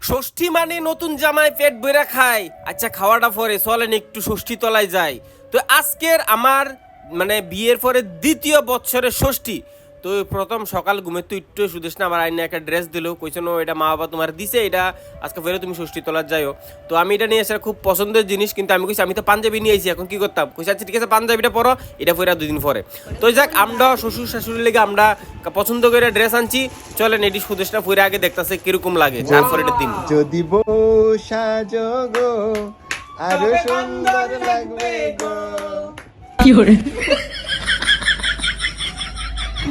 ষষ্ঠী মানে নতুন জামাই পেট ভরে খায়। আচ্ছা, খাওয়াটা পরে চলেন একটু ষষ্ঠী তলায় যায়। তো আজকের আমার মানে বিয়ের পরে দ্বিতীয় বছরের ষষ্ঠী। তো প্রথম সকাল ঘুমের তো একটু সুদেশ না, আমার আইনে একটা ড্রেস দিল, কইছেন এটা মা বাবা তোমার দিছে, এটা আজকে ফেরে তুমি ষষ্ঠী তলার যাইও। তো আমি এটা নিয়ে এসে খুব পছন্দের জিনিস, কিন্তু আমি কইছি আমি তো পাঞ্জাবি নিয়ে আইছি, এখন কি করতাম? কইছি আচ্ছা ঠিক আছে পাঞ্জাবিটা পরো, এটা পরে 2 দিন পরে। তো যাক, আমরা শ্বশুর শাশুড়ির লেগে আমরা পছন্দ করে ড্রেস আনছি। চলেন এটি সুদেশটা পরে আগে দেখতেছে কিরকম লাগে তারপর এটা দিন। যদি বউ সাজো গো আরো সুন্দর লাগবে গো। কি করে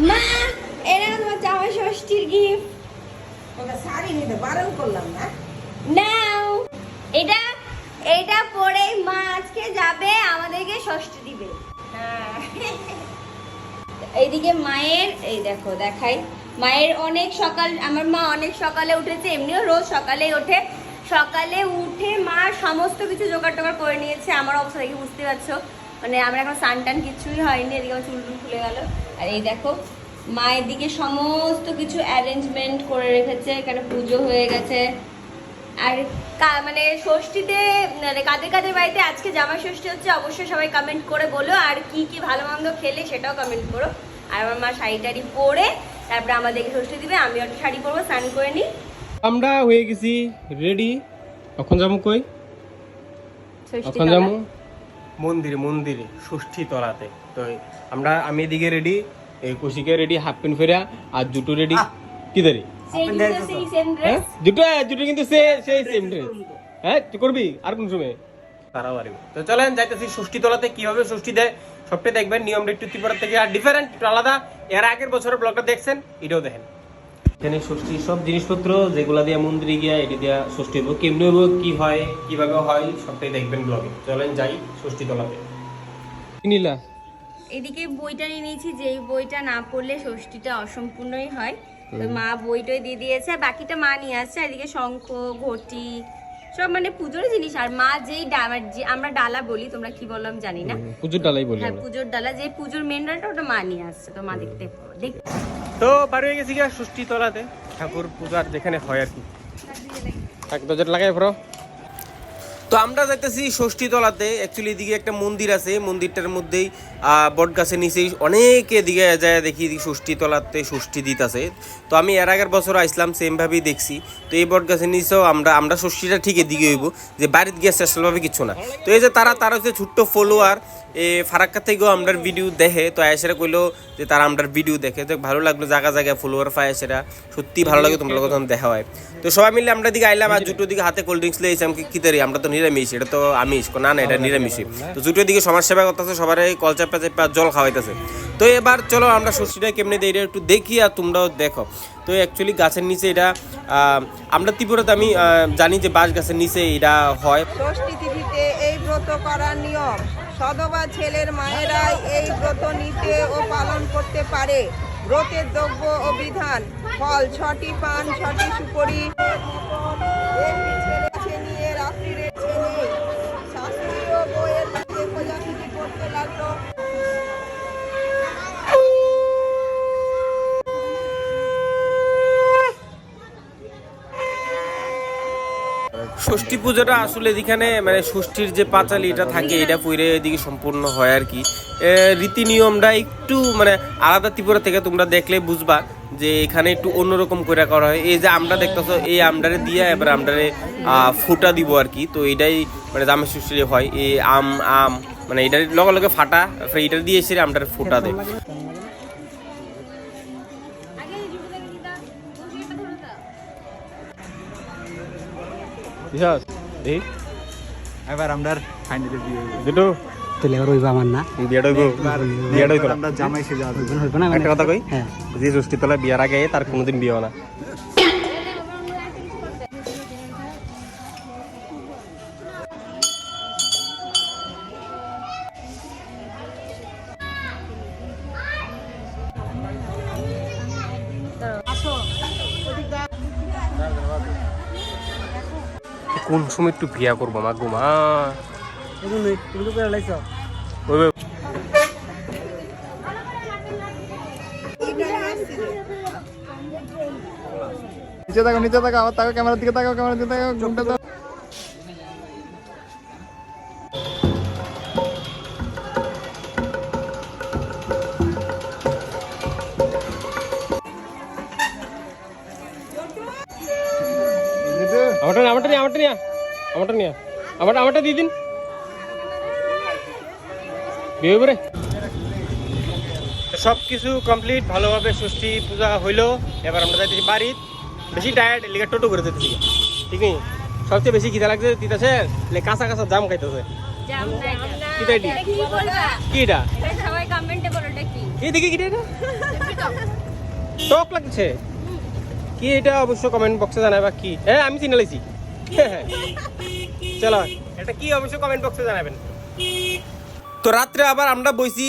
মা, এটা তোমার জামাই ষষ্ঠীর গিফট। ওটা শাড়ি নিতে বারণ করলাম না। নাও, এটা এটা পরেই মা আজকে যাবে আমাদেরকে ষষ্ঠী দিবে। হ্যাঁ, এইদিকে মায়ের এই দেখো দেখাই, মায়ের অনেক সকাল, আমার মা অনেক সকালে উঠেছে, এমনিও রোজ সকালেই ওঠে। সকালে উঠে মা সমস্ত কিছু জোগাড় টোগাড় করে নিয়েছে। আমার অবস্থা দেখে বুঝতে পারছো, মানে আমার এখন স্নান টান কিছুই হয়নি, এদিকে আমার চুল টুল খুলে গেল। আর এই দেখো মায়ের দিকে সমস্ত কিছু অ্যারেঞ্জমেন্ট করে রেখেছে, এখানে পুজো হয়ে গেছে। আর মানে ষষ্ঠীতে মানে কাদের কাদের বাড়িতে আজকে জামাই ষষ্ঠী হচ্ছে অবশ্যই সবাই কমেন্ট করে বলো, আর কি কি ভালো মন্দ খেলে সেটাও কমেন্ট করো। আর আমার মা শাড়ি টাড়ি পরে তারপরে আমাদেরকে ষষ্ঠী দিবে, আমি একটা শাড়ি পরবো, স্নান করে নিই। আমরা হয়ে গেছি রেডি। এখন যাবো কই? এখন যাবো মন্দিরে, মন্দিরে ষষ্ঠী তলাতে। তো আমি এদিকে রেডি, এই কৌশিকে রেডি হাফ প্যান্ট ফেরা, আর জুটো রেডি কি দেরি জুটো কিন্তু সেই সেম ড্রেস। হ্যাঁ তুই করবি আর কোন সময় তারাও পারবে। তো চলেন যাইতেছি ষষ্ঠী তলাতে, কিভাবে ষষ্ঠী দেয় সবটাই দেখবেন। নিয়মটা একটু ত্রিপুরা থেকে আর ডিফারেন্ট, একটু আলাদা। এর আগের বছরের ব্লগটা দেখছেন, এটাও দেখেন। এখানে ষষ্ঠী সব জিনিসপত্র যেগুলা দিয়ে মন্দিরে গিয়া এটি দিয়া ষষ্ঠী হইব, কেমনি হইব, কি হয়, কিভাবে হয় সবটাই দেখবেন ব্লগে। চলেন যাই ষষ্ঠী তলাতে। নিলা এদিকে বইটা নিয়ে নিয়েছি, যে বইটা না পড়লে ষষ্ঠীটা অসম্পূর্ণই হয়। তো মা বইটাই দিয়ে দিয়েছে, বাকিটা মা নিয়ে আসছে। এদিকে শঙ্খ ঘটি সব মানে পুজোর জিনিস। আর মা যেই আমরা ডালা বলি, তোমরা কি বললাম জানি না, পুজোর ডালাই বলি। হ্যাঁ পুজোর ডালা, যে পুজোর মেন ডালাটা ওটা মা নিয়ে আসছে। তো মা দেখতে তো পার হয়ে গেছি গিয়া ষষ্ঠী তলাতে, ঠাকুর পূজার যেখানে হয় আর কি। এক দরজা লাগাই পড়ো। তো আমরা যাইতেছি ষষ্ঠী তলাতে। অ্যাকচুয়ালি এদিকে একটা মন্দির আছে, মন্দিরটার মধ্যেই বট গাছের নিচেই অনেকে দিকে যায় দেখি ষষ্ঠী তলাতে ষষ্ঠী দিতেছে। তো আমি এর আগের বছর আসলাম, সেমভাবেই দেখছি। তো এই বট গাছের নিচেও আমরা ষষ্ঠীটা ঠিক এদিকে হইব, যে বাড়িতে গিয়ে স্পেশালভাবে কিছু না। তো এই যে তারা হচ্ছে ছোট্ট ফলোয়ার, ফারাক্কা থেকেও আমরা ভিডিও দেখে। তো আয়েসেরা কইলো যে তারা আমরা ভিডিও দেখে, তো ভালো লাগলো। জায়গা জায়গায় ফলোয়ার পায়, সেটা সত্যি ভালো লাগে, তোমরা যখন দেখা হয়। তো সবাই মিলে আমরা দিকে আইলাম, আর জুটোর দিকে হাতে কোল্ড ড্রিঙ্কস লিয়েছি। আমি কি তারি, আমরা তো নিরামিষ, এটা তো আমিষ না, না এটা নিরামিষই। তো জুটোর দিকে সমাজ সেবা করতেছে, সবার কল চাপা চাপা জল খাওয়াইতেছে। তো এবার চলো আমরা ষষ্ঠীটা কেমনে দিই এটা একটু দেখি, আর তোমরাও দেখো। তো অ্যাকচুয়ালি গাছের নিচে এটা আমরা ত্রিপুরাতে আমি জানি যে বাঁশ গাছের নিচে এটা হয়। ষষ্ঠী তিথিতে এই ব্রত করার নিয়ম, সধবা ছেলের মায়েরাই এই ব্রত নিতে ও পালন করতে পারে। ব্রতের দ্রব্য ও বিধান: ফল 6টি, পান 6টি, সুপারি নিয়ে রাত্রিরে ছেনে শাস্ত্রীয় বইয়ের মধ্যে খোঁজাখুঁজি করতে লাগলো। ষষ্ঠী পুজোটা আসলে এখানে মানে ষষ্ঠীর যে পাঁচালি এটা থাকে, এটা পুরে এদিকে সম্পূর্ণ হয় আর কি। রীতি নিয়মটা একটু মানে আলাদা ত্রিপুরা থেকে, তোমরা দেখলে বুঝবা যে এখানে একটু অন্যরকম করে করা হয়। এই যে আমরা দেখতেছো, এই আমডারে দিয়ে এবার আমডারে ফুটা দিব আর কি। তো এটাই মানে জামাই ষষ্ঠী হয়। এই আম মানে এটার লগে লগে ফাটা, এইটা দিয়ে এসে আমডারে ফুটা দেয়। এবার আমরা ফাইনালি বিয়ে দুটো তাহলে এবার হইব আমার না বিয়েটা হইব, আমরা জামাই সেজে আসবো। হইব না একটা কথা কই, হ্যাঁ যে ষষ্ঠী তলায় বিয়ার আগে তার কোনোদিন বিয়ে হয় না। কোন সময় একটু বিয়া করবো মা গো মা। নিচে তাকাও আবার তাকাও ক্যামেরার দিকে তাকাও ঘুমটা দাও আমারটা দিয়ে দিন বিয়ে সব কিছু কমপ্লিট ভালোভাবে ষষ্ঠী পূজা হইলো। এবার আমরা যাইতেছি বাড়ি, বেশি টায়ার্ড লিগে টোটো করে যেতেছি, ঠিক নেই? সবচেয়ে বেশি খিদা লাগছে দিতেছে কাঁচা কাঁচা জাম খাইতেছে। কি এটা সবাই কমেন্টে বলো এটা কি? কি দেখি কি এটা টক লাগছে কি? এটা অবশ্য কমেন্ট বক্সে জানাবা কি। হ্যাঁ আমি চিনে লাইছি। চলো এটা কি অবশ্য কমেন্ট বক্সে জানাবেন। তো রাত্রে আবার আমরা বইছি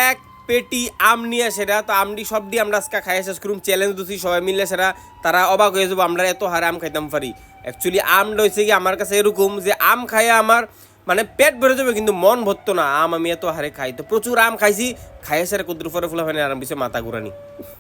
এক পেটি আম নিয়ে, সেটা তো আমটি সব দিয়ে আমরা আজকে খাই শেষ করুম। চ্যালেঞ্জ দিচ্ছি সবাই মিললে, সেটা তারা অবাক হয়ে যাবো আমরা এত হারে আম খাইতাম পারি। অ্যাকচুয়ালি আমটা হয়েছে কি আমার কাছে এরকম যে আম খাইয়া আমার মানে পেট ভরে যাবে কিন্তু মন ভরতো না। আম আমি এত হারে খাই, তো প্রচুর আম খাইছি, খাইয়ে সেরা কুদ্রুফরে ফুলা ফানি আরাম পিছিয়ে মাথা ঘুরানি।